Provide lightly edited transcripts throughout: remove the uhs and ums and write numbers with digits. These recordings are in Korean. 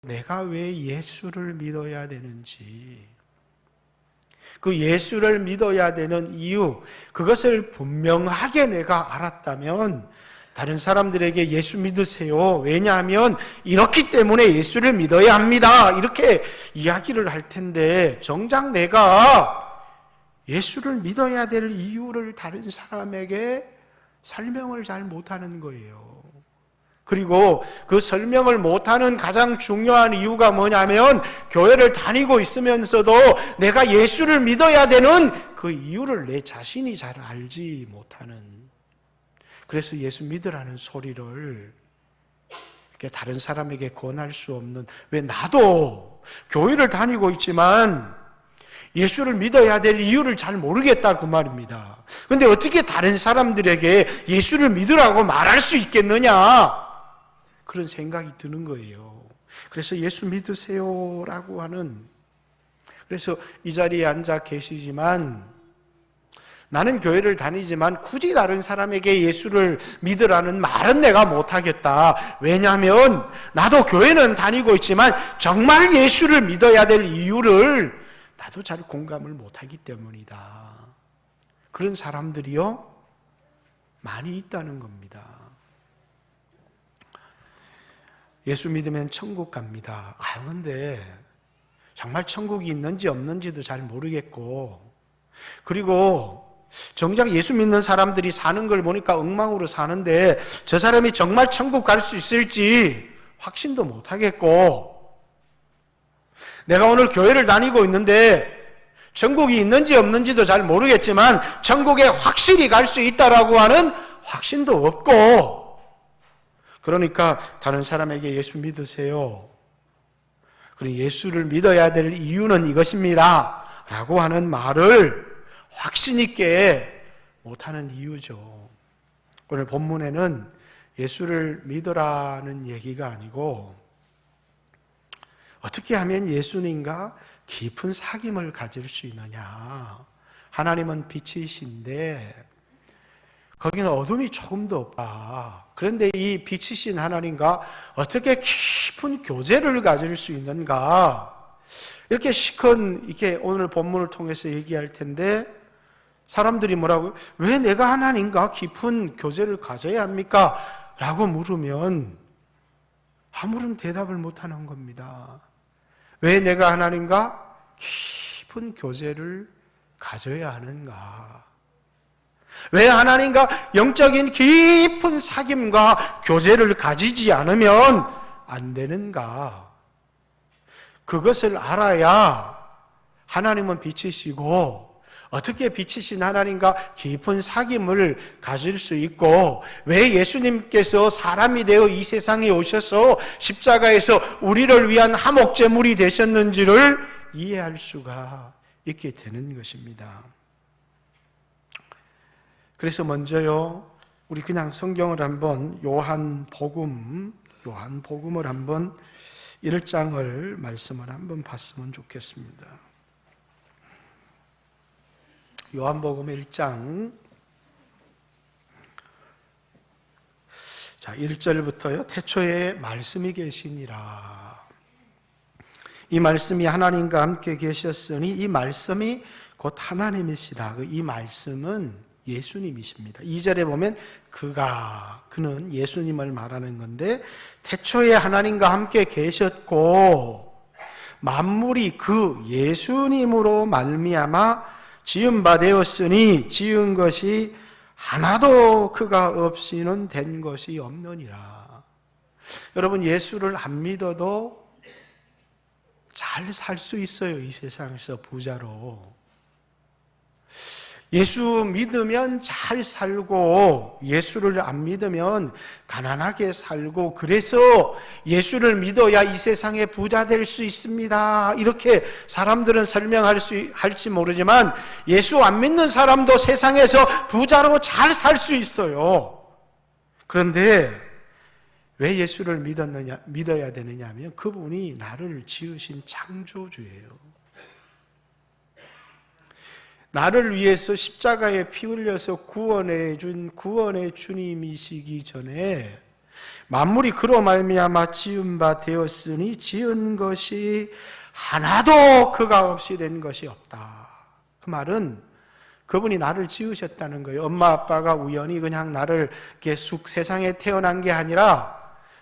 내가 왜 예수를 믿어야 되는지, 그 예수를 믿어야 되는 이유, 그것을 분명하게 내가 알았다면 다른 사람들에게 예수 믿으세요. 왜냐하면 이렇기 때문에 예수를 믿어야 합니다. 이렇게 이야기를 할 텐데 정작 내가 예수를 믿어야 될 이유를 다른 사람에게 설명을 잘 못하는 거예요. 그리고 그 설명을 못하는 가장 중요한 이유가 뭐냐면 교회를 다니고 있으면서도 내가 예수를 믿어야 되는 그 이유를 내 자신이 잘 알지 못하는, 그래서 예수 믿으라는 소리를 이렇게 다른 사람에게 권할 수 없는, 왜 나도 교회를 다니고 있지만 예수를 믿어야 될 이유를 잘 모르겠다 그 말입니다. 그런데 어떻게 다른 사람들에게 예수를 믿으라고 말할 수 있겠느냐? 그런 생각이 드는 거예요. 그래서 예수 믿으세요라고 하는, 그래서 이 자리에 앉아 계시지만 나는 교회를 다니지만 굳이 다른 사람에게 예수를 믿으라는 말은 내가 못하겠다. 왜냐하면 나도 교회는 다니고 있지만 정말 예수를 믿어야 될 이유를 나도 잘 공감을 못하기 때문이다. 그런 사람들이요 많이 있다는 겁니다. 예수 믿으면 천국 갑니다. 근데 정말 천국이 있는지 없는지도 잘 모르겠고, 그리고 정작 예수 믿는 사람들이 사는 걸 보니까 엉망으로 사는데 저 사람이 정말 천국 갈 수 있을지 확신도 못하겠고, 내가 오늘 교회를 다니고 있는데 천국이 있는지 없는지도 잘 모르겠지만 천국에 확실히 갈 수 있다라고 하는 확신도 없고, 그러니까 다른 사람에게 예수 믿으세요. 그리고 예수를 믿어야 될 이유는 이것입니다. 라고 하는 말을 확신 있게 못하는 이유죠. 오늘 본문에는 예수를 믿으라는 얘기가 아니고 어떻게 하면 예수님과 깊은 사귐을 가질 수 있느냐. 하나님은 빛이신데 거기는 어둠이 조금도 없다. 그런데 이 빛이신 하나님과 어떻게 깊은 교제를 가질 수 있는가? 이렇게 시큰 이렇게 오늘 본문을 통해서 얘기할 텐데 사람들이 뭐라고요? 왜 내가 하나님과 깊은 교제를 가져야 합니까? 라고 물으면 아무런 대답을 못하는 겁니다. 왜 내가 하나님과 깊은 교제를 가져야 하는가? 왜 하나님과 영적인 깊은 사귐과 교제를 가지지 않으면 안 되는가? 그것을 알아야 하나님은 빛이시고 어떻게 빛이신 하나님과 깊은 사귐을 가질 수 있고 왜 예수님께서 사람이 되어 이 세상에 오셔서 십자가에서 우리를 위한 화목제물이 되셨는지를 이해할 수가 있게 되는 것입니다. 그래서 먼저요, 우리 그냥 성경을 한번 요한복음을 한번 1장을 말씀을 한번 봤으면 좋겠습니다. 요한복음 1장 1절부터요. 태초에 말씀이 계시니라. 이 말씀이 하나님과 함께 계셨으니 이 말씀이 곧 하나님이시다. 이 말씀은 예수님이십니다. 2절에 보면 그는 예수님을 말하는 건데 태초에 하나님과 함께 계셨고 만물이 그 예수님으로 말미암아 지은 바 되었으니 지은 것이 하나도 그가 없이는 된 것이 없느니라. 여러분 예수를 안 믿어도 잘 살 수 있어요. 이 세상에서 부자로. 예수 믿으면 잘 살고 예수를 안 믿으면 가난하게 살고 그래서 예수를 믿어야 이 세상에 부자 될 수 있습니다. 이렇게 사람들은 설명할지 모르지만 예수 안 믿는 사람도 세상에서 부자로 잘 살 수 있어요. 그런데 왜 예수를 믿어야 되느냐 하면 그분이 나를 지으신 창조주예요. 나를 위해서 십자가에 피 흘려서 구원해 준 구원의 주님이시기 전에 만물이 그로 말미암아 지은 바 되었으니 지은 것이 하나도 그가 없이 된 것이 없다. 그 말은 그분이 나를 지으셨다는 거예요. 엄마 아빠가 우연히 그냥 나를 이렇게 세상에 태어난 게 아니라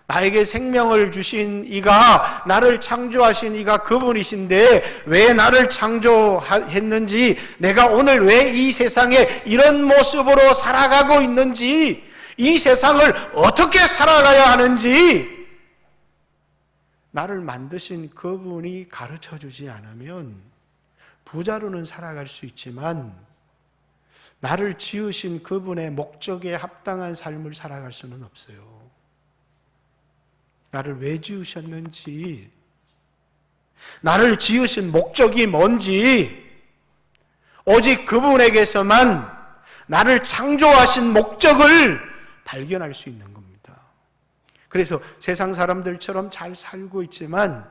나에게 생명을 주신 이가, 나를 창조하신 이가 그분이신데 왜 나를 창조했는지, 내가 오늘 왜 이 세상에 이런 모습으로 살아가고 있는지, 이 세상을 어떻게 살아가야 하는지 나를 만드신 그분이 가르쳐주지 않으면 부자로는 살아갈 수 있지만 나를 지으신 그분의 목적에 합당한 삶을 살아갈 수는 없어요. 나를 왜 지으셨는지, 나를 지으신 목적이 뭔지 오직 그분에게서만 나를 창조하신 목적을 발견할 수 있는 겁니다. 그래서 세상 사람들처럼 잘 살고 있지만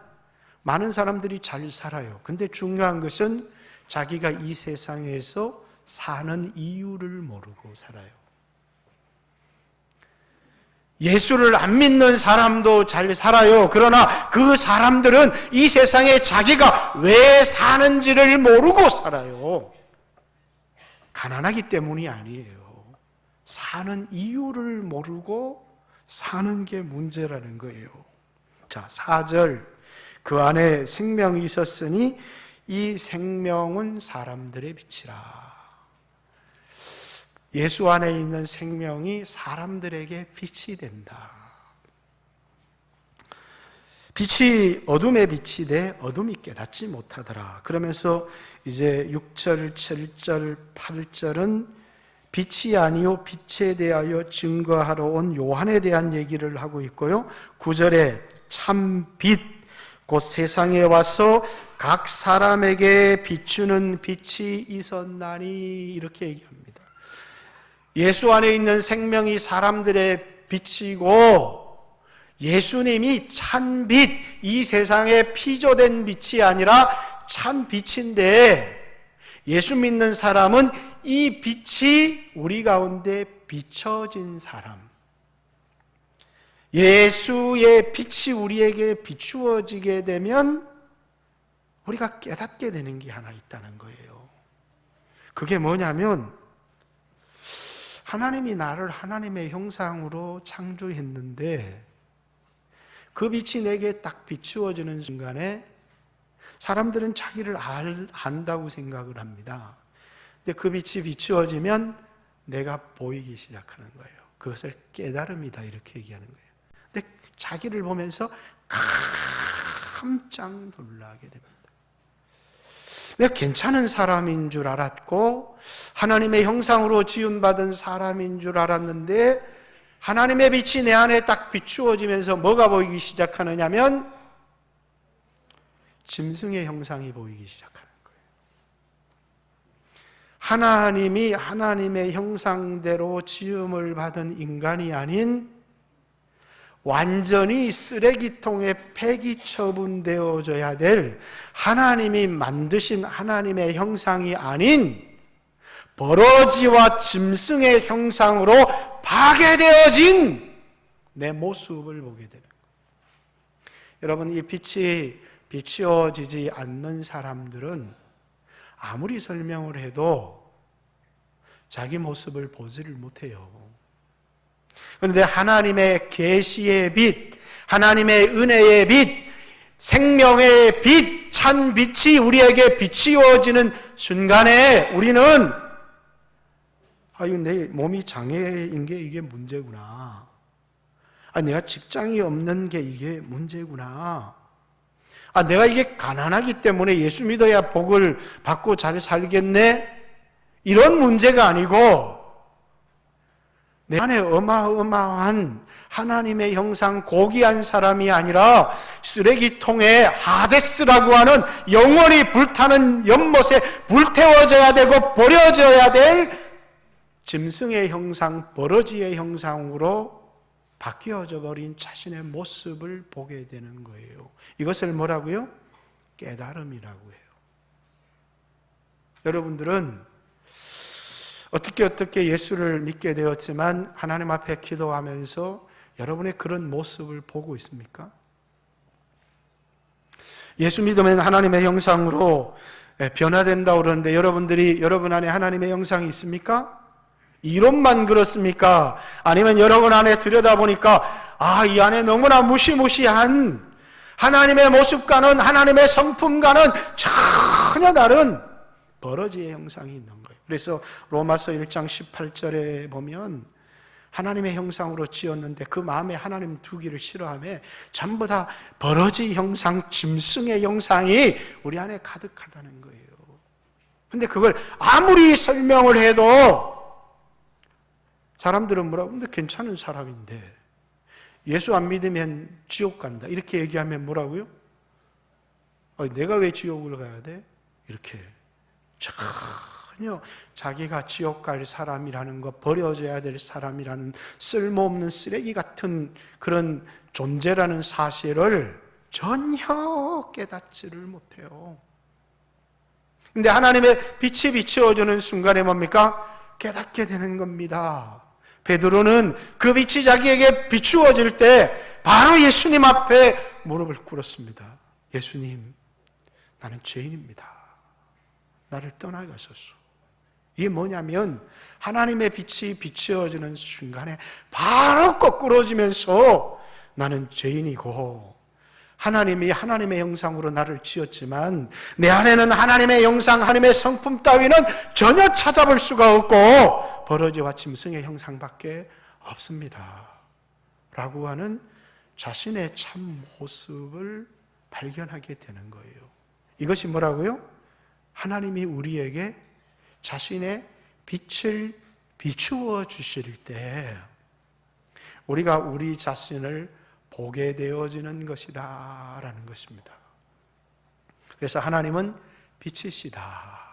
많은 사람들이 잘 살아요. 근데 중요한 것은 자기가 이 세상에서 사는 이유를 모르고 살아요. 예수를 안 믿는 사람도 잘 살아요. 그러나 그 사람들은 이 세상에 자기가 왜 사는지를 모르고 살아요. 가난하기 때문이 아니에요. 사는 이유를 모르고 사는 게 문제라는 거예요. 자, 4절. 그 안에 생명이 있었으니 이 생명은 사람들의 빛이라. 예수 안에 있는 생명이 사람들에게 빛이 된다. 빛이 어둠의 빛이 돼 어둠이 깨닫지 못하더라. 그러면서 이제 6절, 7절, 8절은 빛이 아니요 빛에 대하여 증거하러 온 요한에 대한 얘기를 하고 있고요. 9절에 참 빛, 곧 세상에 와서 각 사람에게 비추는 빛이 있었나니 이렇게 얘기합니다. 예수 안에 있는 생명이 사람들의 빛이고 예수님이 참 빛, 이 세상에 피조된 빛이 아니라 참 빛인데 예수 믿는 사람은 이 빛이 우리 가운데 비춰진 사람, 예수의 빛이 우리에게 비추어지게 되면 우리가 깨닫게 되는 게 하나 있다는 거예요. 그게 뭐냐면 하나님이 나를 하나님의 형상으로 창조했는데 그 빛이 내게 딱 비추어지는 순간에 사람들은 자기를 안다고 생각을 합니다. 근데 그 빛이 비추어지면 내가 보이기 시작하는 거예요. 그것을 깨달음이다 이렇게 얘기하는 거예요. 근데 자기를 보면서 깜짝 놀라게 됩니다. 내가 괜찮은 사람인 줄 알았고 하나님의 형상으로 지음받은 사람인 줄 알았는데 하나님의 빛이 내 안에 딱 비추어지면서 뭐가 보이기 시작하느냐면 짐승의 형상이 보이기 시작하는 거예요. 하나님이 하나님의 형상대로 지음을 받은 인간이 아닌 완전히 쓰레기통에 폐기 처분되어져야 될 하나님이 만드신 하나님의 형상이 아닌 버러지와 짐승의 형상으로 파괴되어진 내 모습을 보게 되는 거예요. 여러분, 이 빛이 비추어지지 않는 사람들은 아무리 설명을 해도 자기 모습을 보지를 못해요. 그런데 하나님의 계시의 빛, 하나님의 은혜의 빛, 생명의 빛, 참 빛이 우리에게 비추어지는 순간에 우리는 내 몸이 장애인 게 이게 문제구나. 내가 직장이 없는 게 이게 문제구나. 내가 이게 가난하기 때문에 예수 믿어야 복을 받고 잘 살겠네? 이런 문제가 아니고 내 안에 어마어마한 하나님의 형상 고귀한 사람이 아니라 쓰레기통에 하데스라고 하는 영원히 불타는 연못에 불태워져야 되고 버려져야 될 짐승의 형상, 버러지의 형상으로 바뀌어져 버린 자신의 모습을 보게 되는 거예요. 이것을 뭐라고요? 깨달음이라고 해요. 여러분들은 어떻게 예수를 믿게 되었지만 하나님 앞에 기도하면서 여러분의 그런 모습을 보고 있습니까? 예수 믿으면 하나님의 형상으로 변화된다고 그러는데 여러분 안에 하나님의 형상이 있습니까? 이론만 그렇습니까? 아니면 여러분 안에 들여다보니까 이 안에 너무나 무시무시한 하나님의 모습과는 하나님의 성품과는 전혀 다른 버러지의 형상이 있는 거예요. 그래서 로마서 1장 18절에 보면 하나님의 형상으로 지었는데 그 마음에 하나님 두기를 싫어하며 전부 다 버러지 형상, 짐승의 형상이 우리 안에 가득하다는 거예요. 근데 그걸 아무리 설명을 해도 사람들은 뭐라고? 근데 괜찮은 사람인데 예수 안 믿으면 지옥 간다. 이렇게 얘기하면 뭐라고요? 내가 왜 지옥을 가야 돼? 이렇게 전혀 자기가 지옥 갈 사람이라는 것, 버려져야 될 사람이라는 쓸모없는 쓰레기 같은 그런 존재라는 사실을 전혀 깨닫지를 못해요. 근데 하나님의 빛이 비추어주는 순간에 뭡니까? 깨닫게 되는 겁니다. 베드로는 그 빛이 자기에게 비추어질 때 바로 예수님 앞에 무릎을 꿇었습니다. 예수님, 나는 죄인입니다. 나를 떠나가소서. 이게 뭐냐면 하나님의 빛이 비추어지는 순간에 바로 거꾸러지면서 나는 죄인이고 하나님이 하나님의 형상으로 나를 지었지만 내 안에는 하나님의 형상, 하나님의 성품 따위는 전혀 찾아볼 수가 없고 버러지와 짐승의 형상밖에 없습니다. 라고 하는 자신의 참 모습을 발견하게 되는 거예요. 이것이 뭐라고요? 하나님이 우리에게 자신의 빛을 비추어 주실 때 우리가 우리 자신을 보게 되어지는 것이다 라는 것입니다. 그래서 하나님은 빛이시다.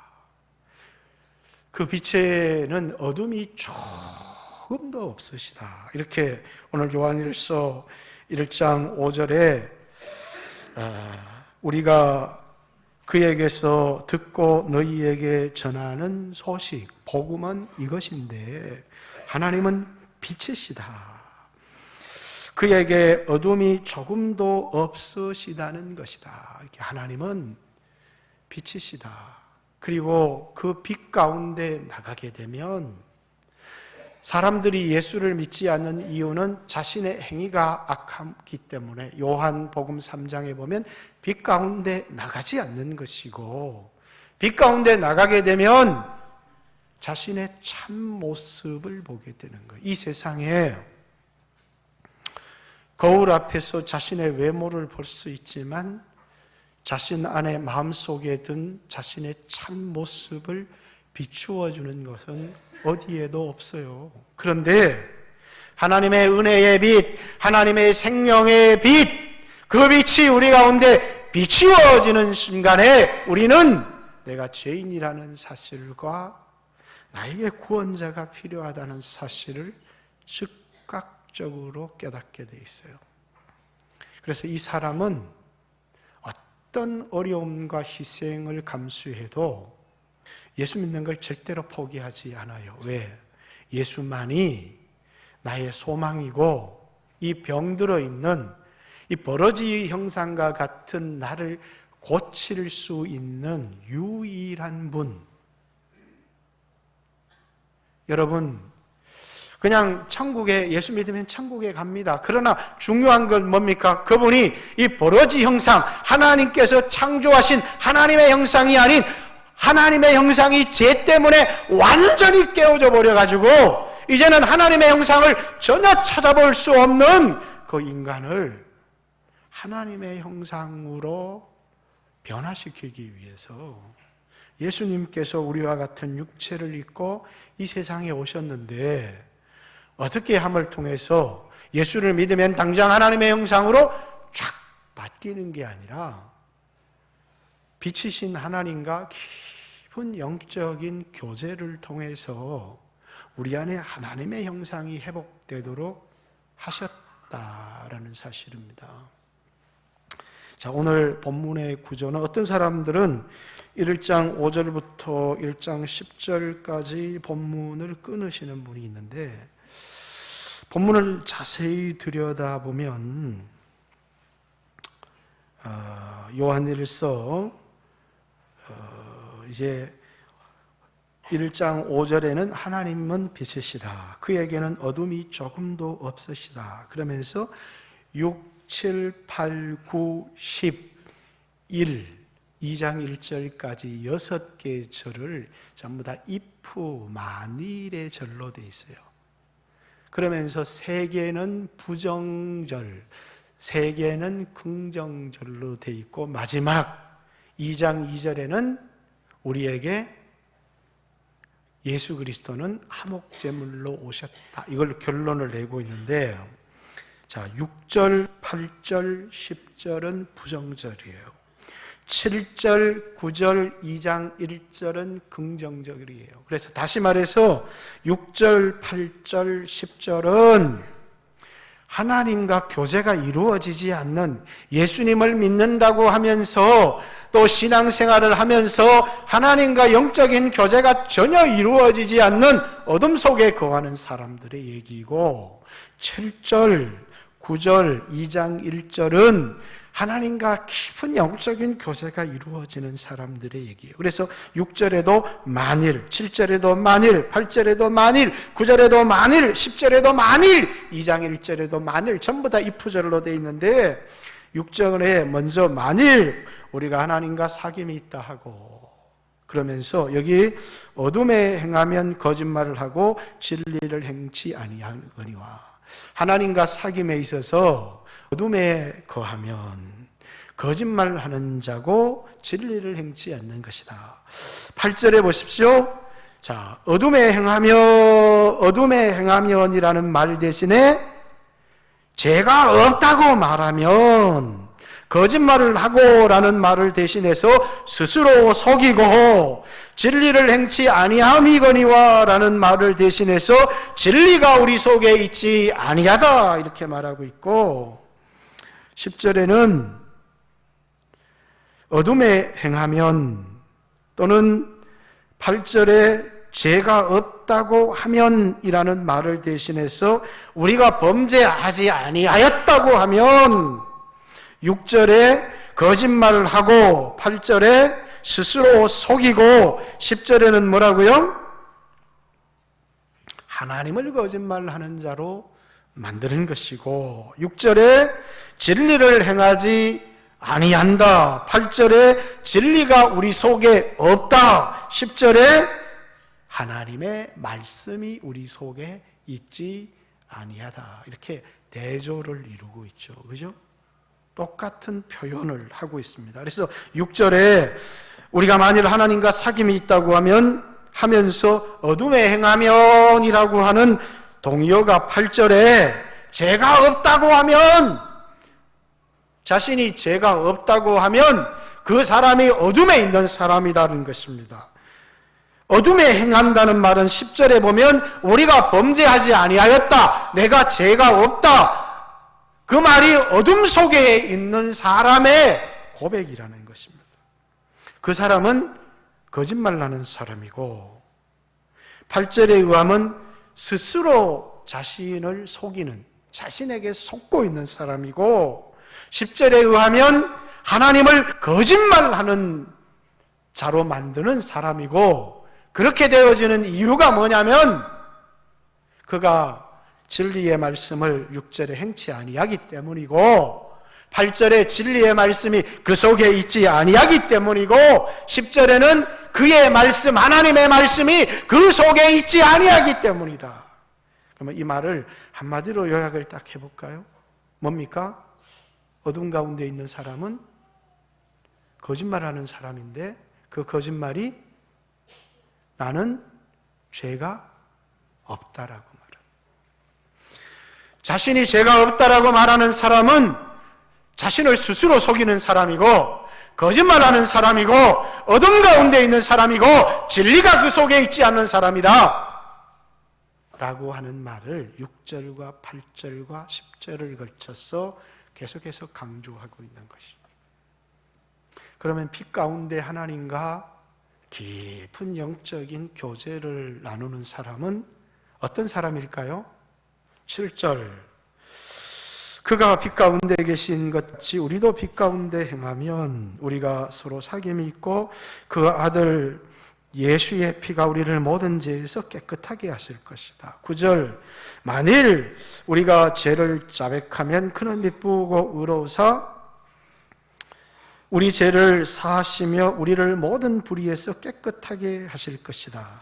그 빛에는 어둠이 조금도 없으시다. 이렇게 오늘 요한일서 1장 5절에 우리가 그에게서 듣고 너희에게 전하는 소식, 복음은 이것인데 하나님은 빛이시다. 그에게 어둠이 조금도 없으시다는 것이다. 이렇게 하나님은 빛이시다. 그리고 그 빛 가운데 나가게 되면 사람들이 예수를 믿지 않는 이유는 자신의 행위가 악하기 때문에 요한복음 3장에 보면 빛 가운데 나가지 않는 것이고 빛 가운데 나가게 되면 자신의 참 모습을 보게 되는 거예요. 이 세상에 거울 앞에서 자신의 외모를 볼 수 있지만 자신 안에 마음속에 든 자신의 참 모습을 비추어주는 것은 어디에도 없어요. 그런데 하나님의 은혜의 빛, 하나님의 생명의 빛, 그 빛이 우리 가운데 비추어지는 순간에 우리는 내가 죄인이라는 사실과 나에게 구원자가 필요하다는 사실을 즉각적으로 깨닫게 돼 있어요. 그래서 이 사람은 어떤 어려움과 희생을 감수해도 예수 믿는 걸 절대로 포기하지 않아요. 왜? 예수만이 나의 소망이고 이 병들어 있는 이 버러지 형상과 같은 나를 고칠 수 있는 유일한 분. 여러분, 그냥 천국에 예수 믿으면 천국에 갑니다. 그러나 중요한 건 뭡니까? 그분이 이 버러지 형상, 하나님께서 창조하신 하나님의 형상이 아닌 하나님의 형상이 죄 때문에 완전히 깨어져 버려가지고 이제는 하나님의 형상을 전혀 찾아볼 수 없는 그 인간을 하나님의 형상으로 변화시키기 위해서 예수님께서 우리와 같은 육체를 입고 이 세상에 오셨는데 어떻게 함을 통해서 예수를 믿으면 당장 하나님의 형상으로 쫙 바뀌는 게 아니라 빛이신 하나님과 깊은 영적인 교제를 통해서 우리 안에 하나님의 형상이 회복되도록 하셨다라는 사실입니다. 자, 오늘 본문의 구조는 어떤 사람들은 1장 5절부터 1장 10절까지 본문을 끊으시는 분이 있는데 본문을 자세히 들여다보면 요한일서 이제 1장 5절에는 하나님은 빛이시다. 그에게는 어둠이 조금도 없으시다. 그러면서 6, 7, 8, 9, 10, 2장 1절까지 6개의 절을 전부 다 if, 만일의 절로 되어 있어요. 그러면서 3개는 부정절, 3개는 긍정절로 되어 있고 마지막 2장 2절에는 우리에게 예수 그리스도는 화목제물로 오셨다. 이걸 결론을 내고 있는데, 자, 6절, 8절, 10절은 부정절이에요. 7절, 9절, 2장 1절은 긍정절이에요. 그래서 다시 말해서 6절, 8절, 10절은 하나님과 교제가 이루어지지 않는, 예수님을 믿는다고 하면서 또 신앙생활을 하면서 하나님과 영적인 교제가 전혀 이루어지지 않는 어둠 속에 거하는 사람들의 얘기고, 7절, 9절, 2장 1절은 하나님과 깊은 영적인 교제가 이루어지는 사람들의 얘기예요. 그래서 6절에도 만일, 7절에도 만일, 8절에도 만일, 9절에도 만일, 10절에도 만일, 2장 1절에도 만일, 전부 다 if절로 되어 있는데 6절에 먼저 만일 우리가 하나님과 사귐이 있다 하고, 그러면서 여기 어둠에 행하면 거짓말을 하고 진리를 행치 아니하거니와, 하나님과 사귐에 있어서 어둠에 거하면 거짓말하는 자고 진리를 행치 않는 것이다. 8절에 보십시오. 자, 어둠에 행하면이라는 말 대신에 죄가 없다고 말하면, 거짓말을 하고라는 말을 대신해서 스스로 속이고 진리를 행치 아니함이거니와 라는 말을 대신해서 진리가 우리 속에 있지 아니하다 이렇게 말하고 있고, 10절에는 어둠에 행하면, 또는 8절에 죄가 없다고 하면이라는 말을 대신해서 우리가 범죄하지 아니하였다고 하면, 6절에 거짓말을 하고 8절에 스스로 속이고 10절에는 뭐라고요? 하나님을 거짓말하는 자로 만드는 것이고, 6절에 진리를 행하지 아니한다, 8절에 진리가 우리 속에 없다, 10절에 하나님의 말씀이 우리 속에 있지 아니하다, 이렇게 대조를 이루고 있죠. 그죠? 똑같은 표현을 하고 있습니다. 그래서 6절에 우리가 만일 하나님과 사귐이 있다고 하면서 어둠에 행하면이라고 하는 동의어가 8절에 죄가 없다고 하면, 자신이 죄가 없다고 하면 그 사람이 어둠에 있는 사람이라는 것입니다. 어둠에 행한다는 말은 10절에 보면 우리가 범죄하지 아니하였다, 내가 죄가 없다, 그 말이 어둠 속에 있는 사람의 고백이라는 것입니다. 그 사람은 거짓말하는 사람이고, 8절에 의하면 스스로 자신을 속이는, 자신에게 속고 있는 사람이고, 10절에 의하면 하나님을 거짓말하는 자로 만드는 사람이고, 그렇게 되어지는 이유가 뭐냐면 그가 진리의 말씀을 6절에 행치 아니하기 때문이고, 8절에 진리의 말씀이 그 속에 있지 아니하기 때문이고, 10절에는 그의 말씀, 하나님의 말씀이 그 속에 있지 아니하기 때문이다. 그러면 이 말을 한마디로 요약을 딱 해볼까요? 뭡니까? 어둠 가운데 있는 사람은 거짓말하는 사람인데, 그 거짓말이 나는 죄가 없다라고 말합니다. 자신이 죄가 없다라고 말하는 사람은 자신을 스스로 속이는 사람이고, 거짓말하는 사람이고, 어둠 가운데 있는 사람이고, 진리가 그 속에 있지 않는 사람이다 라고 하는 말을 6절과 8절과 10절을 걸쳐서 계속해서 강조하고 있는 것입니다. 그러면 빛 가운데 하나님과 깊은 영적인 교제를 나누는 사람은 어떤 사람일까요? 7절 그가 빛 가운데 계신 것 같이 우리도 빛 가운데 행하면 우리가 서로 사귐이 있고 그 아들 예수의 피가 우리를 모든 죄에서 깨끗하게 하실 것이다. 9절 만일 우리가 죄를 자백하면 그는 미쁘고 의로우사 우리 죄를 사하시며 우리를 모든 불의에서 깨끗하게 하실 것이다.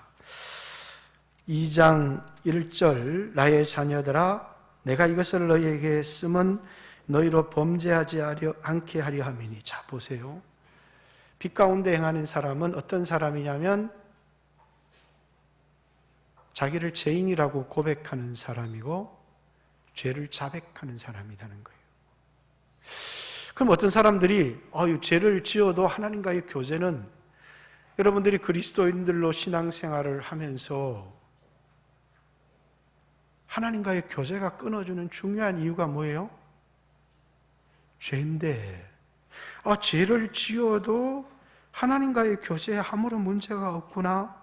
2장 1절 나의 자녀들아 내가 이것을 너희에게 쓰면 너희로 범죄하지 않게 하려 함이니. 자 보세요. 빛 가운데 행하는 사람은 어떤 사람이냐면 자기를 죄인이라고 고백하는 사람이고 죄를 자백하는 사람이라는 거예요. 그럼 어떤 사람들이 죄를 지어도 하나님과의 교제는 여러분들이 그리스도인들로 신앙생활을 하면서 하나님과의 교제가 끊어지는 중요한 이유가 뭐예요? 죄인데 죄를 지어도 하나님과의 교제에 아무런 문제가 없구나,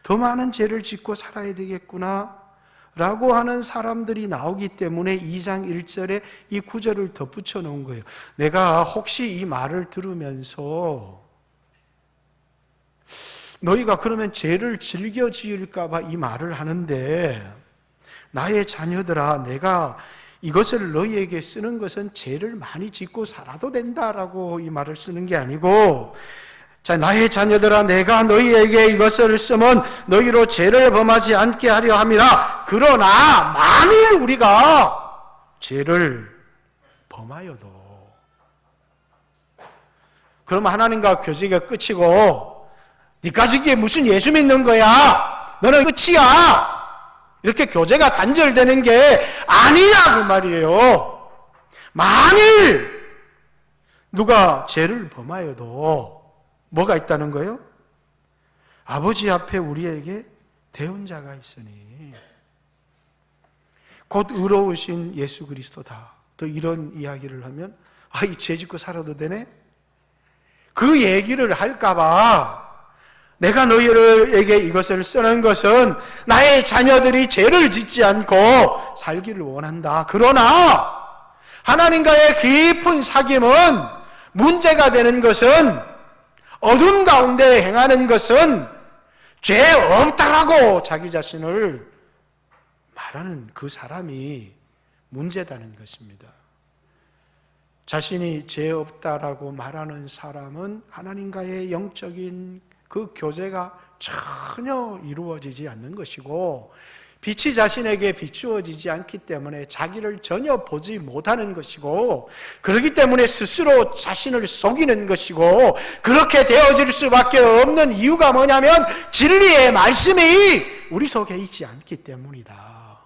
더 많은 죄를 짓고 살아야 되겠구나 라고 하는 사람들이 나오기 때문에 2장 1절에 이 구절을 덧붙여 놓은 거예요. 내가 혹시 이 말을 들으면서 너희가 그러면 죄를 즐겨 지을까 봐 이 말을 하는데, 나의 자녀들아 내가 이것을 너희에게 쓰는 것은 죄를 많이 짓고 살아도 된다라고 이 말을 쓰는 게 아니고, 자, 나의 자녀들아 내가 너희에게 이것을 쓰면 너희로 죄를 범하지 않게 하려 함이라. 그러나 만일 우리가 죄를 범하여도, 그러면 하나님과 교제가 끝이고 니까지 게 무슨 예수 믿는 거야, 너는 끝이야, 이렇게 교제가 단절되는 게 아니냐 그 말이에요. 만일 누가 죄를 범하여도 뭐가 있다는 거예요? 아버지 앞에 우리에게 대언자가 있으니 곧 의로우신 예수 그리스도다. 또 이런 이야기를 하면 이 죄 짓고 살아도 되네? 그 얘기를 할까 봐 내가 너희에게 이것을 쓰는 것은 나의 자녀들이 죄를 짓지 않고 살기를 원한다. 그러나 하나님과의 깊은 사귐은 문제가 되는 것은, 어둠 가운데 행하는 것은 죄 없다라고 자기 자신을 말하는 그 사람이 문제다는 것입니다. 자신이 죄 없다라고 말하는 사람은 하나님과의 영적인 그 교제가 전혀 이루어지지 않는 것이고, 빛이 자신에게 비추어지지 않기 때문에 자기를 전혀 보지 못하는 것이고, 그렇기 때문에 스스로 자신을 속이는 것이고, 그렇게 되어질 수밖에 없는 이유가 뭐냐면 진리의 말씀이 우리 속에 있지 않기 때문이다.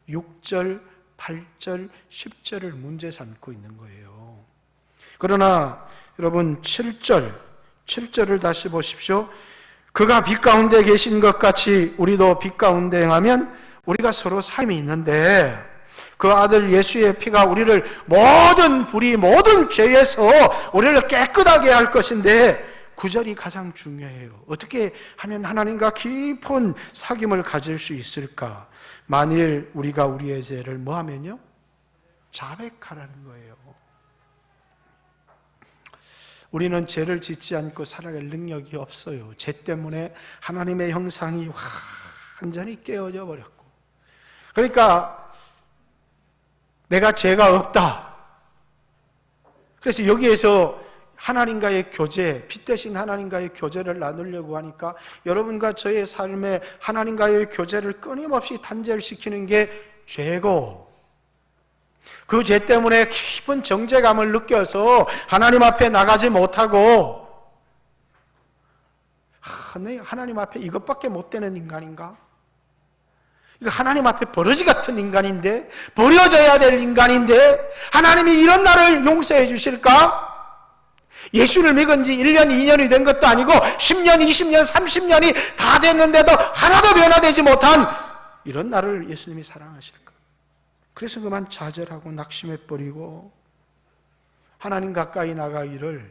6절, 8절, 10절을 문제 삼고 있는 거예요. 그러나 여러분 7절을 다시 보십시오. 그가 빛 가운데 계신 것 같이 우리도 빛 가운데 행하면 우리가 서로 사귐이 있는데 그 아들 예수의 피가 우리를 모든 불의, 모든 죄에서 우리를 깨끗하게 할 것인데 9절이 가장 중요해요. 어떻게 하면 하나님과 깊은 사귐을 가질 수 있을까? 만일 우리가 우리의 죄를 뭐 하면요? 자백하라는 거예요. 우리는 죄를 짓지 않고 살아갈 능력이 없어요. 죄 때문에 하나님의 형상이 완전히 깨어져 버렸고, 그러니까 내가 죄가 없다. 그래서 여기에서 하나님과의 교제, 빛 대신 하나님과의 교제를 나누려고 하니까 여러분과 저의 삶에 하나님과의 교제를 끊임없이 단절시키는 게 죄고, 그 죄 때문에 깊은 정죄감을 느껴서 하나님 앞에 나가지 못하고, 하나님 앞에 이것밖에 못 되는 인간인가? 이거 하나님 앞에 버러지 같은 인간인데, 버려져야 될 인간인데 하나님이 이런 나를 용서해 주실까? 예수를 믿은 지 1년, 2년이 된 것도 아니고 10년, 20년, 30년이 다 됐는데도 하나도 변화되지 못한 이런 나를 예수님이 사랑하실까? 그래서 그만 좌절하고 낙심해버리고 하나님 가까이 나가기를,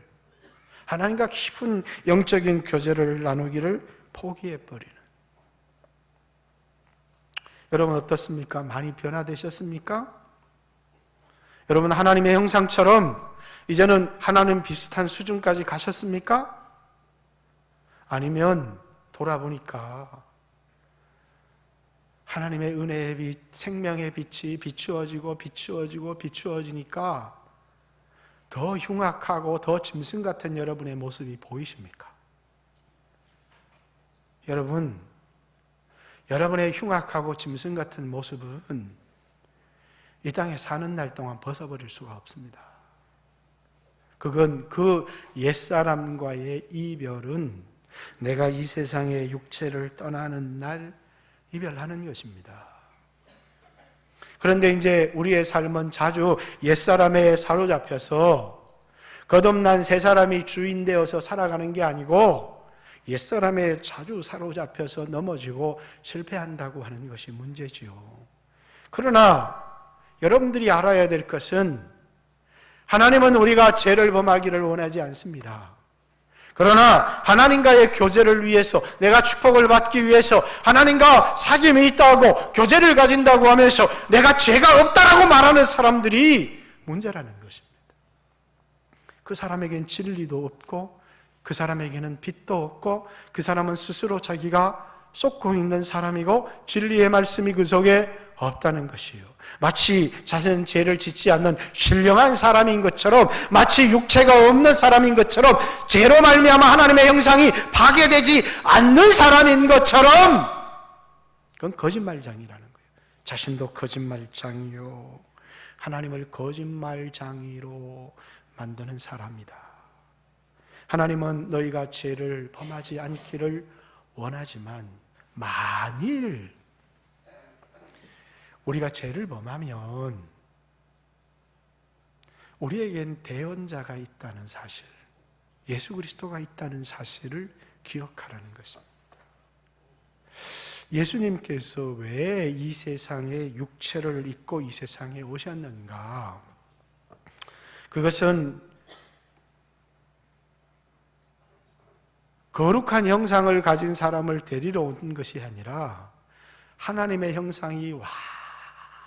하나님과 깊은 영적인 교제를 나누기를 포기해버리는. 여러분 어떻습니까? 많이 변화되셨습니까? 여러분 하나님의 형상처럼 이제는 하나님 비슷한 수준까지 가셨습니까? 아니면 돌아보니까 하나님의 은혜의 빛, 생명의 빛이 비추어지니까 더 흉악하고 더 짐승 같은 여러분의 모습이 보이십니까? 여러분, 여러분의 흉악하고 짐승 같은 모습은 이 땅에 사는 날 동안 벗어버릴 수가 없습니다. 그건 그 옛사람과의 이별은 내가 이 세상의 육체를 떠나는 날 이별하는 것입니다. 그런데 이제 우리의 삶은 자주 옛사람에 사로잡혀서 거듭난 새 사람이 주인 되어서 살아가는 게 아니고 옛사람에 자주 사로잡혀서 넘어지고 실패한다고 하는 것이 문제지요. 그러나 여러분들이 알아야 될 것은 하나님은 우리가 죄를 범하기를 원하지 않습니다. 그러나 하나님과의 교제를 위해서, 내가 축복을 받기 위해서 하나님과 사귐이 있다고 교제를 가진다고 하면서 내가 죄가 없다라고 말하는 사람들이 문제라는 것입니다. 그 사람에겐 진리도 없고 그 사람에게는 빛도 없고 그 사람은 스스로 자기가 쏟고 있는 사람이고 진리의 말씀이 그 속에 없다는 것이에요. 마치 자신은 죄를 짓지 않는 신령한 사람인 것처럼, 마치 육체가 없는 사람인 것처럼, 죄로 말미암아 하나님의 형상이 파괴되지 않는 사람인 것처럼, 그건 거짓말장이라는 거예요. 자신도 거짓말장이요, 하나님을 거짓말장이로 만드는 사람이다. 하나님은 너희가 죄를 범하지 않기를 원하지만 만일 우리가 죄를 범하면 우리에겐 대언자가 있다는 사실, 예수 그리스도가 있다는 사실을 기억하라는 것입니다. 예수님께서 왜 이 세상에 육체를 입고 이 세상에 오셨는가? 그것은 거룩한 형상을 가진 사람을 데리러 온 것이 아니라 하나님의 형상이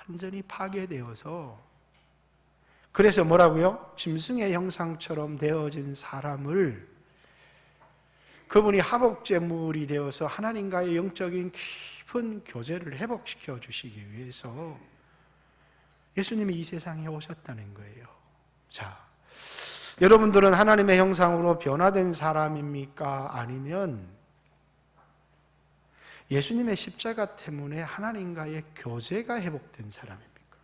완전히 파괴되어서, 그래서 뭐라고요? 짐승의 형상처럼 되어진 사람을 그분이 화목제물이 되어서 하나님과의 영적인 깊은 교제를 회복시켜 주시기 위해서 예수님이 이 세상에 오셨다는 거예요. 자, 여러분들은 하나님의 형상으로 변화된 사람입니까? 아니면 예수님의 십자가 때문에 하나님과의 교제가 회복된 사람입니까?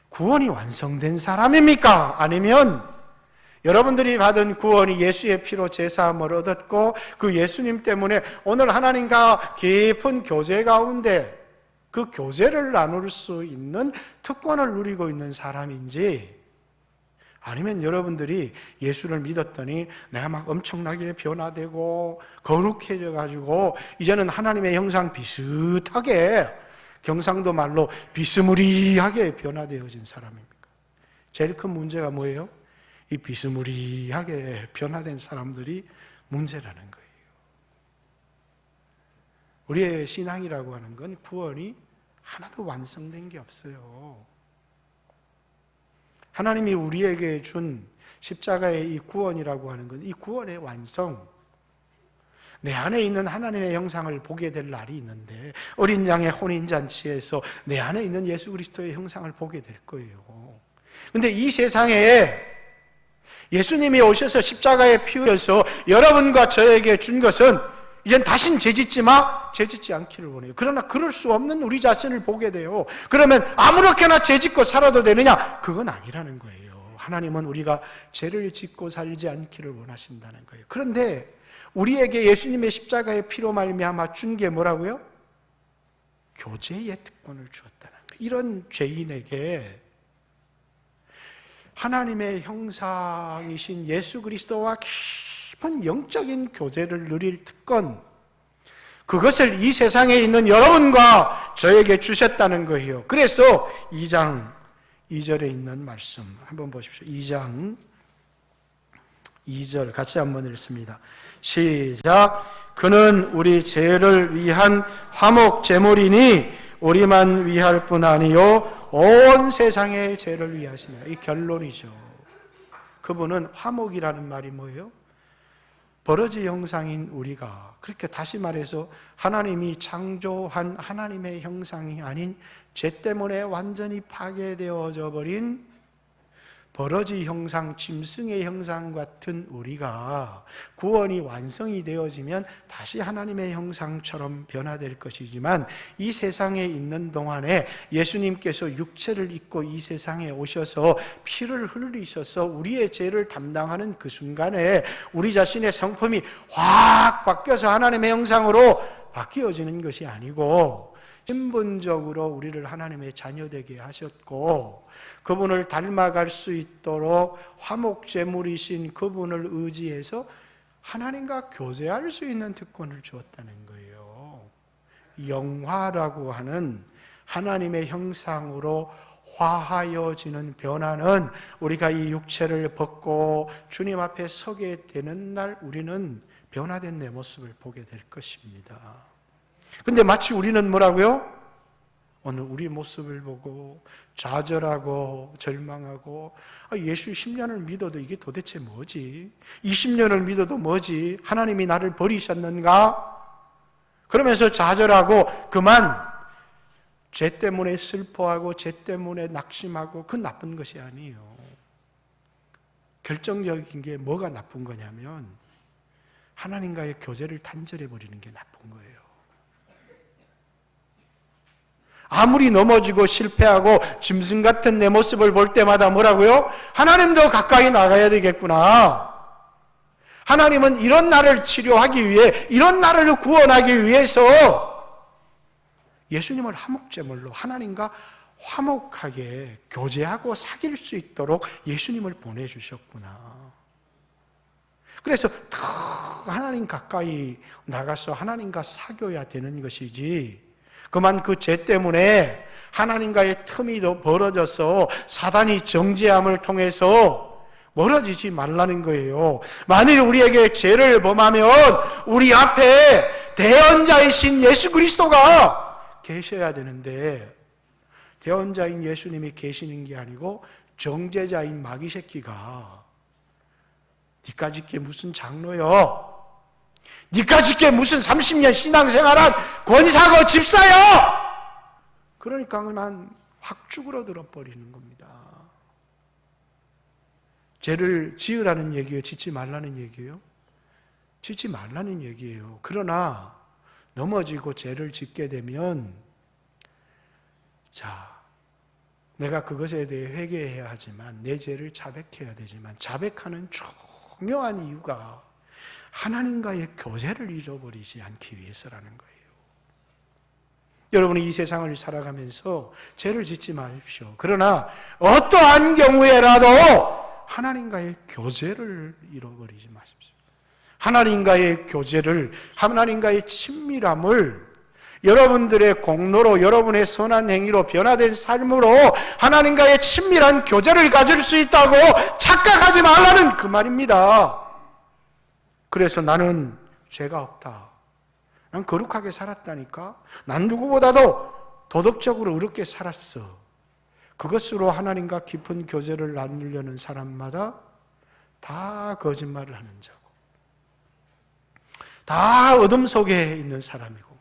구원이 완성된 사람입니까? 아니면 여러분들이 받은 구원이 예수의 피로 제사함을 얻었고 그 예수님 때문에 오늘 하나님과 깊은 교제 가운데 그 교제를 나눌 수 있는 특권을 누리고 있는 사람인지, 아니면 여러분들이 예수를 믿었더니 내가 막 엄청나게 변화되고 거룩해져 가지고 이제는 하나님의 형상 비슷하게, 경상도 말로 비스무리하게 변화되어진 사람입니까? 제일 큰 문제가 뭐예요? 이 비스무리하게 변화된 사람들이 문제라는 거예요. 우리의 신앙이라고 하는 건 구원이 하나도 완성된 게 없어요. 하나님이 우리에게 준 십자가의 이 구원이라고 하는 건 이 구원의 완성, 내 안에 있는 하나님의 형상을 보게 될 날이 있는데, 어린 양의 혼인잔치에서 내 안에 있는 예수 그리스도의 형상을 보게 될 거예요. 그런데 이 세상에 예수님이 오셔서 십자가에 피 흘려서 여러분과 저에게 준 것은 이젠 다신 죄짓지 마, 죄짓지 않기를 원해요. 그러나 그럴 수 없는 우리 자신을 보게 돼요. 그러면 아무렇게나 죄짓고 살아도 되느냐? 그건 아니라는 거예요. 하나님은 우리가 죄를 짓고 살지 않기를 원하신다는 거예요. 그런데 우리에게 예수님의 십자가의 피로 말미암아 준 게 뭐라고요? 교제의 특권을 주었다는 거예요. 이런 죄인에게 하나님의 형상이신 예수 그리스도와 깊은 영적인 교제를 누릴 특권, 그것을 이 세상에 있는 여러분과 저에게 주셨다는 거예요. 그래서 2장 2절에 있는 말씀 한번 보십시오. 2장 2절 같이 한번 읽습니다. 시작. 그는 우리 죄를 위한 화목 제물이니 우리만 위할 뿐 아니요 온 세상의 죄를 위하시며. 이 결론이죠. 그분은 화목이라는 말이 뭐예요? 버러지 형상인 우리가, 그렇게 다시 말해서 하나님이 창조한 하나님의 형상이 아닌 죄 때문에 완전히 파괴되어져 버린 버러지 형상, 짐승의 형상 같은 우리가 구원이 완성이 되어지면 다시 하나님의 형상처럼 변화될 것이지만, 이 세상에 있는 동안에 예수님께서 육체를 입고 이 세상에 오셔서 피를 흘리셔서 우리의 죄를 담당하는 그 순간에 우리 자신의 성품이 확 바뀌어서 하나님의 형상으로 바뀌어지는 것이 아니고, 신분적으로 우리를 하나님의 자녀되게 하셨고, 그분을 닮아갈 수 있도록 화목제물이신 그분을 의지해서 하나님과 교제할 수 있는 특권을 주었다는 거예요. 영화라고 하는 하나님의 형상으로 화하여지는 변화는 우리가 이 육체를 벗고 주님 앞에 서게 되는 날 우리는 변화된 내 모습을 보게 될 것입니다. 근데 마치 우리는 뭐라고요? 오늘 우리 모습을 보고 좌절하고 절망하고, 예수 10년을 믿어도 이게 도대체 뭐지? 20년을 믿어도 뭐지? 하나님이 나를 버리셨는가? 그러면서 좌절하고 그만 죄 때문에 슬퍼하고 죄 때문에 낙심하고, 그 나쁜 것이 아니에요. 결정적인 게 뭐가 나쁜 거냐면 하나님과의 교제를 단절해버리는 게 나쁜 거예요. 아무리 넘어지고 실패하고 짐승 같은 내 모습을 볼 때마다 뭐라고요? 하나님도 가까이 나가야 되겠구나. 하나님은 이런 나를 치료하기 위해, 이런 나를 구원하기 위해서 예수님을 화목제물로 하나님과 화목하게 교제하고 사귈 수 있도록 예수님을 보내주셨구나. 그래서 더 하나님 가까이 나가서 하나님과 사귀어야 되는 것이지, 그만 그 죄 때문에 하나님과의 틈이 더 벌어져서 사단이 정죄함을 통해서 멀어지지 말라는 거예요. 만일 우리에게 죄를 범하면 우리 앞에 대언자이신 예수 그리스도가 계셔야 되는데, 대언자인 예수님이 계시는 게 아니고 정죄자인 마귀 새끼가 니까짓 게 무슨 장로요? 니까짓 게 무슨 30년 신앙생활한 권사고 집사요? 그러니까 그만 확 쭈그러들어 버리는 겁니다. 죄를 지으라는 얘기예요? 짓지 말라는 얘기예요? 짓지 말라는 얘기예요. 그러나 넘어지고 죄를 짓게 되면, 자, 내가 그것에 대해 회개해야 하지만, 내 죄를 자백해야 되지만, 자백하는 중요한 이유가 하나님과의 교제를 잃어버리지 않기 위해서라는 거예요. 여러분이 이 세상을 살아가면서 죄를 짓지 마십시오. 그러나 어떠한 경우에라도 하나님과의 교제를 잃어버리지 마십시오. 하나님과의 교제를, 하나님과의 친밀함을 여러분들의 공로로, 여러분의 선한 행위로, 변화된 삶으로 하나님과의 친밀한 교제를 가질 수 있다고 착각하지 말라는 그 말입니다. 그래서 나는 죄가 없다. 난 거룩하게 살았다니까. 난 누구보다도 도덕적으로 의롭게 살았어. 그것으로 하나님과 깊은 교제를 나누려는 사람마다 다 거짓말을 하는 자고, 다 어둠 속에 있는 사람이고,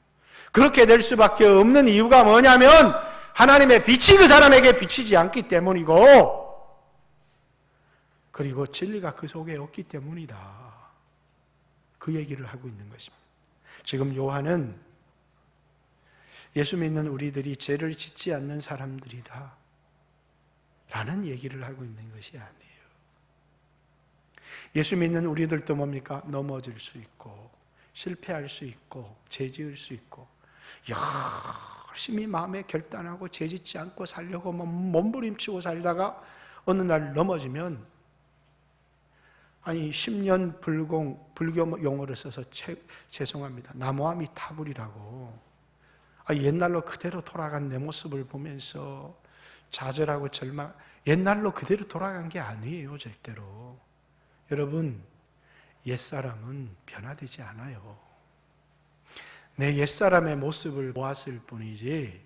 그렇게 될 수밖에 없는 이유가 뭐냐면 하나님의 빛이 그 사람에게 비치지 않기 때문이고, 그리고 진리가 그 속에 없기 때문이다. 그 얘기를 하고 있는 것입니다. 지금 요한은 예수 믿는 우리들이 죄를 짓지 않는 사람들이다 라는 얘기를 하고 있는 것이 아니에요. 예수 믿는 우리들도 뭡니까? 넘어질 수 있고 실패할 수 있고 죄 지을 수 있고, 열심히 마음에 결단하고 죄 짓지 않고 살려고 몸부림치고 살다가 어느 날 넘어지면, 아니 10년 불교 용어를 써서 죄송합니다. 나무아미 타불이라고. 옛날로 그대로 돌아간 내 모습을 보면서 좌절하고 절망, 옛날로 그대로 돌아간 게 아니에요, 절대로. 여러분, 옛사람은 변화되지 않아요. 내 옛사람의 모습을 보았을 뿐이지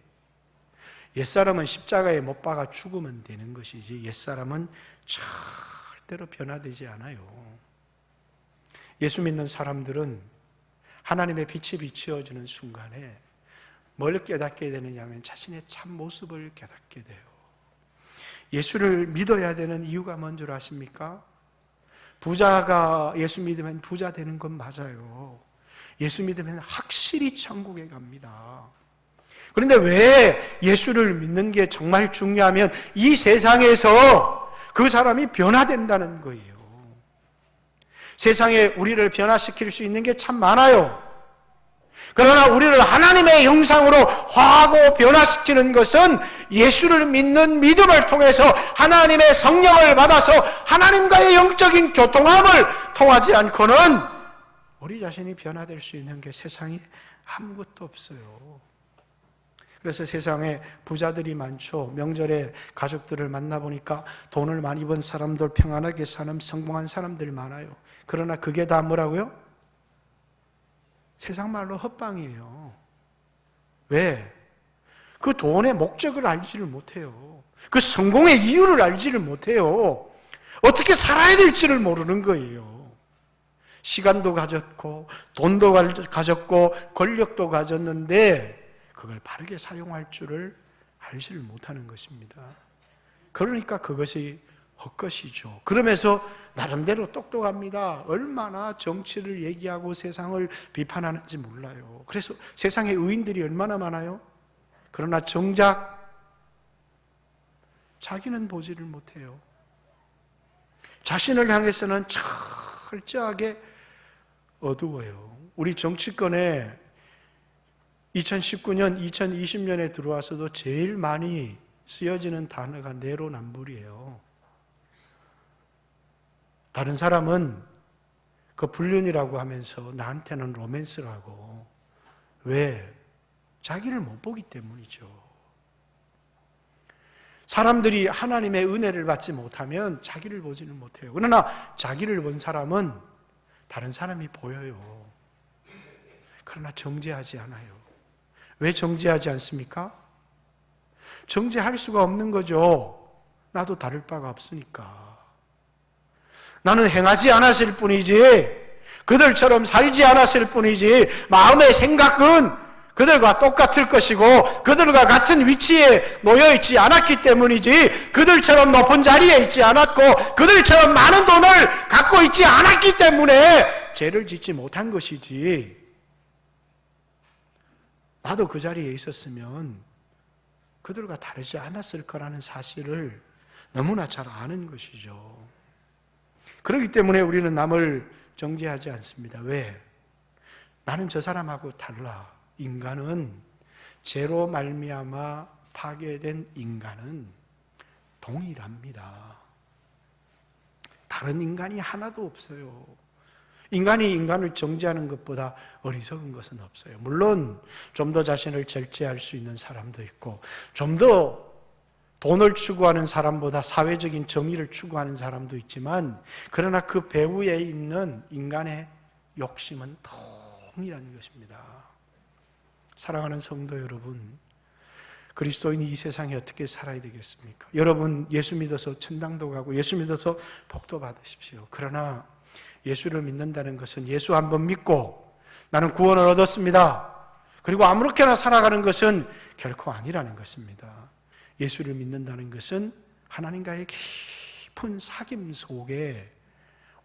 옛사람은 십자가에 못 박아 죽으면 되는 것이지 옛사람은 절대로 변화되지 않아요. 예수 믿는 사람들은 하나님의 빛이 비추어지는 순간에 뭘 깨닫게 되느냐면 자신의 참 모습을 깨닫게 돼요. 예수를 믿어야 되는 이유가 뭔 줄 아십니까? 부자가 예수 믿으면 부자 되는 건 맞아요. 예수 믿으면 확실히 천국에 갑니다. 그런데 왜 예수를 믿는 게 정말 중요하면 이 세상에서 그 사람이 변화된다는 거예요. 세상에 우리를 변화시킬 수 있는 게 참 많아요. 그러나 우리를 하나님의 형상으로 화하고 변화시키는 것은 예수를 믿는 믿음을 통해서 하나님의 성령을 받아서 하나님과의 영적인 교통함을 통하지 않고는 우리 자신이 변화될 수 있는 게 세상에 아무것도 없어요. 그래서 세상에 부자들이 많죠. 명절에 가족들을 만나보니까 돈을 많이 번 사람들, 평안하게 사는 성공한 사람들이 많아요. 그러나 그게 다 뭐라고요? 세상 말로 헛방이에요. 왜? 그 돈의 목적을 알지를 못해요. 그 성공의 이유를 알지를 못해요. 어떻게 살아야 될지를 모르는 거예요. 시간도 가졌고 돈도 가졌고 권력도 가졌는데 그걸 바르게 사용할 줄을 알지를 못하는 것입니다. 그러니까 그것이 헛것이죠. 그러면서 나름대로 똑똑합니다. 얼마나 정치를 얘기하고 세상을 비판하는지 몰라요. 그래서 세상에 의인들이 얼마나 많아요? 그러나 정작 자기는 보지를 못해요. 자신을 향해서는 철저하게 어두워요. 우리 정치권에 2019년, 2020년에 들어와서도 제일 많이 쓰여지는 단어가 내로남불이에요. 다른 사람은 그 불륜이라고 하면서 나한테는 로맨스라고. 왜? 자기를 못 보기 때문이죠. 사람들이 하나님의 은혜를 받지 못하면 자기를 보지는 못해요. 그러나 자기를 본 사람은 다른 사람이 보여요. 그러나 정죄하지 않아요. 왜 정죄하지 않습니까? 정죄할 수가 없는 거죠. 나도 다를 바가 없으니까. 나는 행하지 않았을 뿐이지 그들처럼 살지 않았을 뿐이지 마음의 생각은 그들과 똑같을 것이고 그들과 같은 위치에 놓여 있지 않았기 때문이지 그들처럼 높은 자리에 있지 않았고 그들처럼 많은 돈을 갖고 있지 않았기 때문에 죄를 짓지 못한 것이지 나도 그 자리에 있었으면 그들과 다르지 않았을 거라는 사실을 너무나 잘 아는 것이죠. 그렇기 때문에 우리는 남을 정죄하지 않습니다. 왜? 나는 저 사람하고 달라. 인간은 죄로 말미암아 파괴된 인간은 동일합니다. 다른 인간이 하나도 없어요. 인간이 인간을 정죄하는 것보다 어리석은 것은 없어요. 물론 좀 더 자신을 절제할 수 있는 사람도 있고 좀 더 돈을 추구하는 사람보다 사회적인 정의를 추구하는 사람도 있지만 그러나 그 배후에 있는 인간의 욕심은 동일한 것입니다. 사랑하는 성도 여러분, 그리스도인이 이 세상에 어떻게 살아야 되겠습니까? 여러분 예수 믿어서 천당도 가고 예수 믿어서 복도 받으십시오. 그러나 예수를 믿는다는 것은 예수 한번 믿고 나는 구원을 얻었습니다. 그리고 아무렇게나 살아가는 것은 결코 아니라는 것입니다. 예수를 믿는다는 것은 하나님과의 깊은 사귐 속에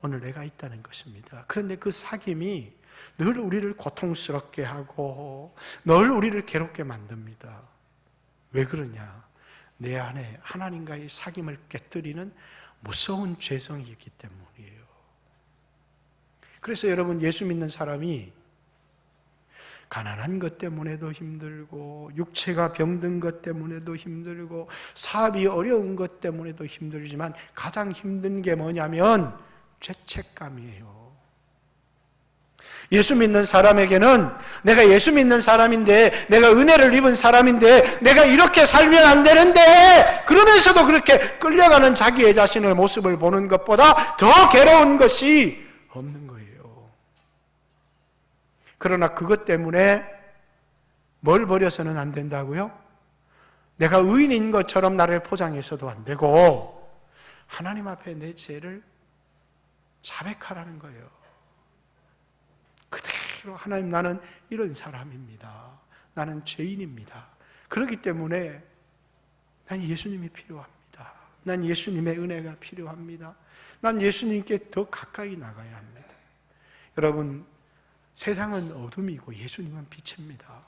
오늘 내가 있다는 것입니다. 그런데 그 사귐이 늘 우리를 고통스럽게 하고 늘 우리를 괴롭게 만듭니다. 왜 그러냐? 내 안에 하나님과의 사귐을 깨뜨리는 무서운 죄성이 있기 때문이에요. 그래서 여러분 예수 믿는 사람이 가난한 것 때문에도 힘들고 육체가 병든 것 때문에도 힘들고 사업이 어려운 것 때문에도 힘들지만 가장 힘든 게 뭐냐면 죄책감이에요. 예수 믿는 사람에게는 내가 예수 믿는 사람인데 내가 은혜를 입은 사람인데 내가 이렇게 살면 안 되는데 그러면서도 그렇게 끌려가는 자기의 자신의 모습을 보는 것보다 더 괴로운 것이 없는 거예요. 그러나 그것 때문에 뭘 버려서는 안 된다고요? 내가 의인인 것처럼 나를 포장해서도 안 되고 하나님 앞에 내 죄를 자백하라는 거예요. 그대로 하나님, 나는 이런 사람입니다. 나는 죄인입니다. 그렇기 때문에 난 예수님이 필요합니다. 난 예수님의 은혜가 필요합니다. 난 예수님께 더 가까이 나가야 합니다. 여러분, 세상은 어둠이고 예수님은 빛입니다.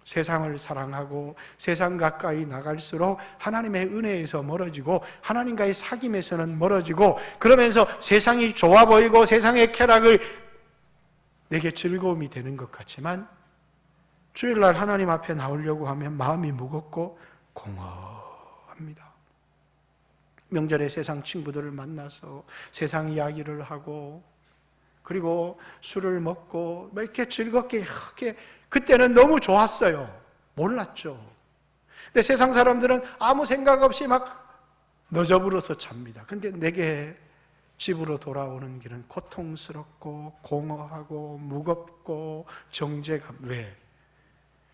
세상을 사랑하고 세상 가까이 나갈수록 하나님의 은혜에서 멀어지고 하나님과의 사귐에서는 멀어지고, 그러면서 세상이 좋아 보이고 세상의 쾌락을 내게 즐거움이 되는 것 같지만 주일날 하나님 앞에 나오려고 하면 마음이 무겁고 공허합니다. 명절에 세상 친구들을 만나서 세상 이야기를 하고 그리고 술을 먹고 이렇게 즐겁게 이렇게, 그때는 너무 좋았어요. 몰랐죠. 근데 세상 사람들은 아무 생각 없이 막 너저불어서 잡니다. 근데 내게 집으로 돌아오는 길은 고통스럽고 공허하고 무겁고 정죄감. 왜?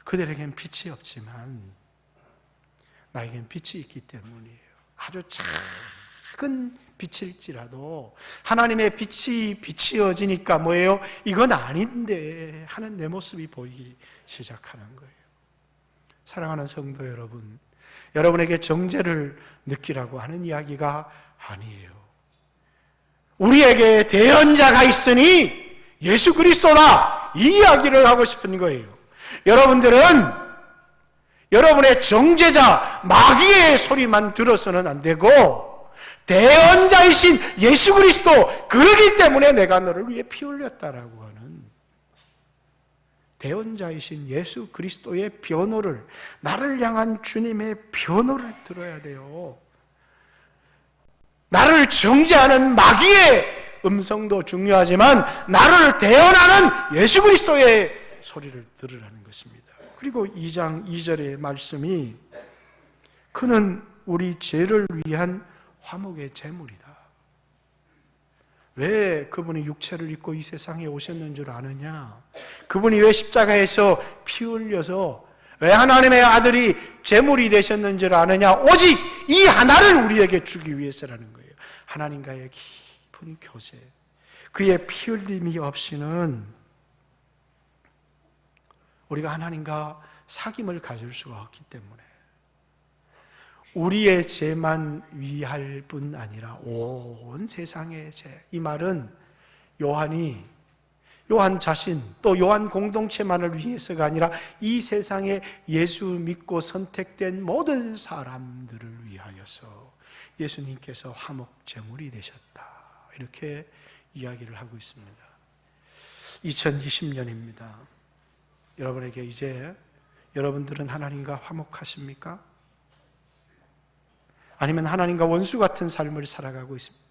그들에겐 빛이 없지만 나에겐 빛이 있기 때문이에요. 아주 작은 빛일지라도 하나님의 빛이 비치어지니까 뭐예요? 이건 아닌데 하는 내 모습이 보이기 시작하는 거예요. 사랑하는 성도 여러분, 여러분에게 정죄를 느끼라고 하는 이야기가 아니에요. 우리에게 대언자가 있으니 예수 그리스도다, 이 이야기를 하고 싶은 거예요. 여러분들은 여러분의 정죄자 마귀의 소리만 들어서는 안 되고 대언자이신 예수 그리스도, 그러기 때문에 내가 너를 위해 피 흘렸다라고 하는 대언자이신 예수 그리스도의 변호를, 나를 향한 주님의 변호를 들어야 돼요. 나를 정죄하는 마귀의 음성도 중요하지만 나를 대언하는 예수 그리스도의 소리를 들으라는 것입니다. 그리고 2장 2절의 말씀이 그는 우리 죄를 위한 화목의 제물이다. 왜 그분이 육체를 입고 이 세상에 오셨는 줄 아느냐? 그분이 왜 십자가에서 피 흘려서 왜 하나님의 아들이 제물이 되셨는 줄 아느냐? 오직 이 하나를 우리에게 주기 위해서라는 거예요. 하나님과의 깊은 교제. 그의 피 흘림이 없이는 우리가 하나님과 사귐을 가질 수가 없기 때문에 우리의 죄만 위할 뿐 아니라 온 세상의 죄. 이 말은 요한 자신 또 요한 공동체만을 위해서가 아니라 이 세상에 예수 믿고 선택된 모든 사람들을 위하여서 예수님께서 화목 제물이 되셨다, 이렇게 이야기를 하고 있습니다. 2020년입니다. 여러분에게 이제 여러분들은 하나님과 화목하십니까? 아니면 하나님과 원수 같은 삶을 살아가고 있습니다.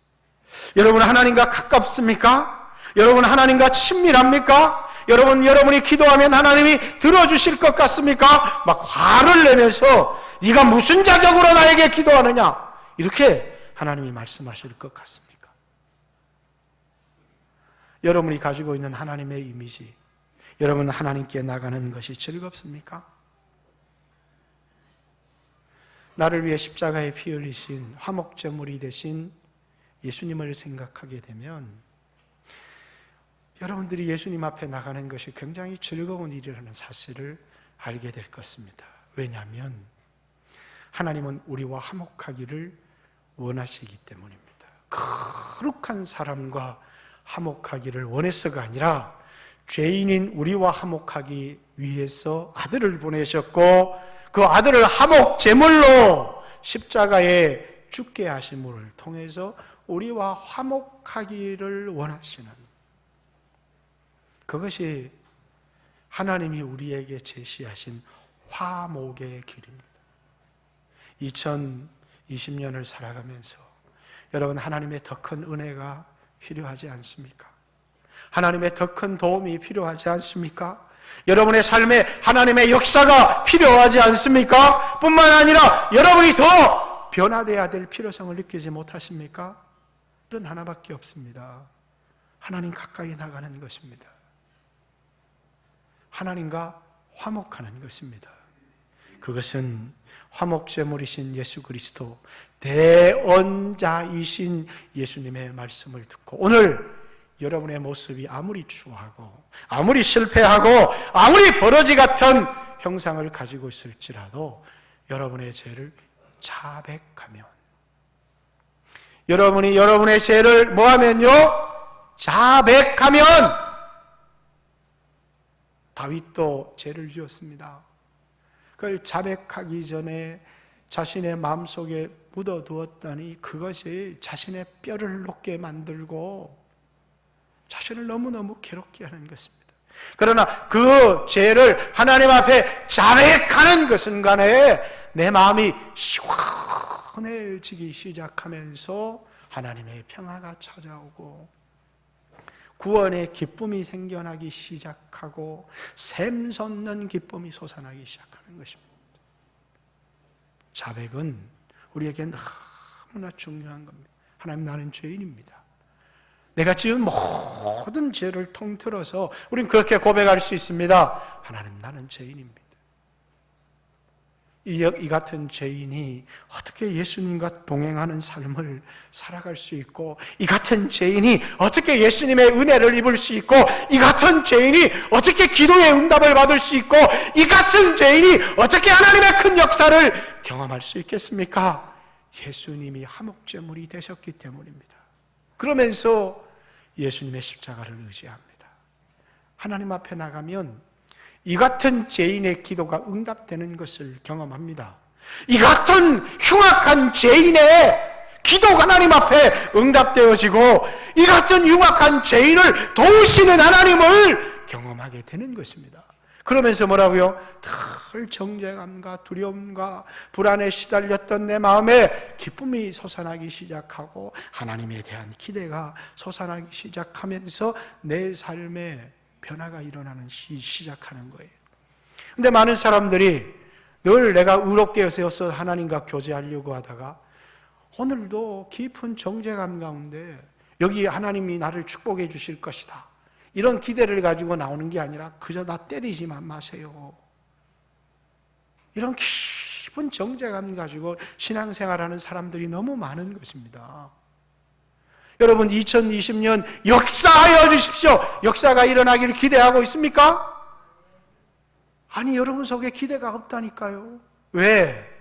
여러분 하나님과 가깝습니까? 여러분 하나님과 친밀합니까? 여러분이 기도하면 하나님이 들어주실 것 같습니까? 막 화를 내면서 네가 무슨 자격으로 나에게 기도하느냐, 이렇게 하나님이 말씀하실 것 같습니까? 여러분이 가지고 있는 하나님의 이미지, 여러분 하나님께 나가는 것이 즐겁습니까? 나를 위해 십자가에 피 흘리신 화목제물이 되신 예수님을 생각하게 되면 여러분들이 예수님 앞에 나가는 것이 굉장히 즐거운 일이라는 사실을 알게 될 것입니다. 왜냐하면 하나님은 우리와 화목하기를 원하시기 때문입니다. 거룩한 사람과 화목하기를 원해서가 아니라 죄인인 우리와 화목하기 위해서 아들을 보내셨고 그 아들을 화목 제물로 십자가에 죽게 하심을 통해서 우리와 화목하기를 원하시는, 그것이 하나님이 우리에게 제시하신 화목의 길입니다. 2020년을 살아가면서 여러분 하나님의 더 큰 은혜가 필요하지 않습니까? 하나님의 더 큰 도움이 필요하지 않습니까? 여러분의 삶에 하나님의 역사가 필요하지 않습니까? 뿐만 아니라 여러분이 더 변화되어야 될 필요성을 느끼지 못하십니까? 이런 하나밖에 없습니다. 하나님 가까이 나가는 것입니다. 하나님과 화목하는 것입니다. 그것은 화목제물이신 예수 그리스도 대언자이신 예수님의 말씀을 듣고 오늘 여러분의 모습이 아무리 추하고 아무리 실패하고 아무리 버러지 같은 형상을 가지고 있을지라도 여러분의 죄를 자백하면, 여러분이 여러분의 죄를 뭐하면요? 자백하면, 다윗도 죄를 지었습니다. 그걸 자백하기 전에 자신의 마음속에 묻어두었더니 그것이 자신의 뼈를 녹게 만들고 자신을 너무너무 괴롭게 하는 것입니다. 그러나 그 죄를 하나님 앞에 자백하는 그 순간에 내 마음이 시원해지기 시작하면서 하나님의 평화가 찾아오고 구원의 기쁨이 생겨나기 시작하고 샘솟는 기쁨이 솟아나기 시작하는 것입니다. 자백은 우리에게 너무나 중요한 겁니다. 하나님, 나는 죄인입니다. 내가 지은 모든 죄를 통틀어서 우리는 그렇게 고백할 수 있습니다. 하나님, 나는 죄인입니다. 이 같은 죄인이 어떻게 예수님과 동행하는 삶을 살아갈 수 있고, 이 같은 죄인이 어떻게 예수님의 은혜를 입을 수 있고, 이 같은 죄인이 어떻게 기도의 응답을 받을 수 있고, 이 같은 죄인이 어떻게 하나님의 큰 역사를 경험할 수 있겠습니까? 예수님이 화목제물이 되셨기 때문입니다. 그러면서 예수님의 십자가를 의지합니다. 하나님 앞에 나가면 이 같은 죄인의 기도가 응답되는 것을 경험합니다. 이 같은 흉악한 죄인의 기도가 하나님 앞에 응답되어지고 이 같은 흉악한 죄인을 도우시는 하나님을 경험하게 되는 것입니다. 그러면서 뭐라고요? 늘 정죄감과 두려움과 불안에 시달렸던 내 마음에 기쁨이 솟아나기 시작하고 하나님에 대한 기대가 솟아나기 시작하면서 내 삶에 변화가 일어나는 시작하는 거예요. 근데 많은 사람들이 늘 내가 의롭게 여겨서 하나님과 교제하려고 하다가 오늘도 깊은 정죄감 가운데 여기 하나님이 나를 축복해 주실 것이다, 이런 기대를 가지고 나오는 게 아니라 그저 나 때리지만 마세요, 이런 깊은 정죄감 가지고 신앙생활하는 사람들이 너무 많은 것입니다. 여러분, 2020년 역사하여 주십시오. 역사가 일어나기를 기대하고 있습니까? 아니, 여러분 속에 기대가 없다니까요. 왜?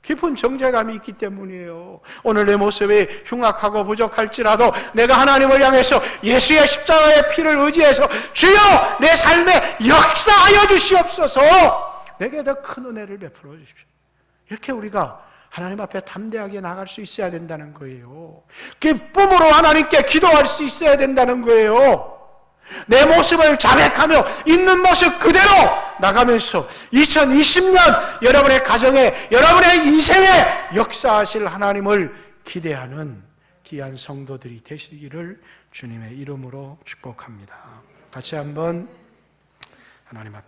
깊은 정죄감이 있기 때문이에요. 오늘 내 모습이 흉악하고 부족할지라도 내가 하나님을 향해서 예수의 십자가의 피를 의지해서 주여 내 삶에 역사하여 주시옵소서, 내게 더 큰 은혜를 베풀어 주십시오, 이렇게 우리가 하나님 앞에 담대하게 나갈 수 있어야 된다는 거예요. 기쁨으로 하나님께 기도할 수 있어야 된다는 거예요. 내 모습을 자백하며 있는 모습 그대로 나가면서 2020년 여러분의 가정에, 여러분의 인생에 역사하실 하나님을 기대하는 귀한 성도들이 되시기를 주님의 이름으로 축복합니다. 같이 한번 하나님 앞에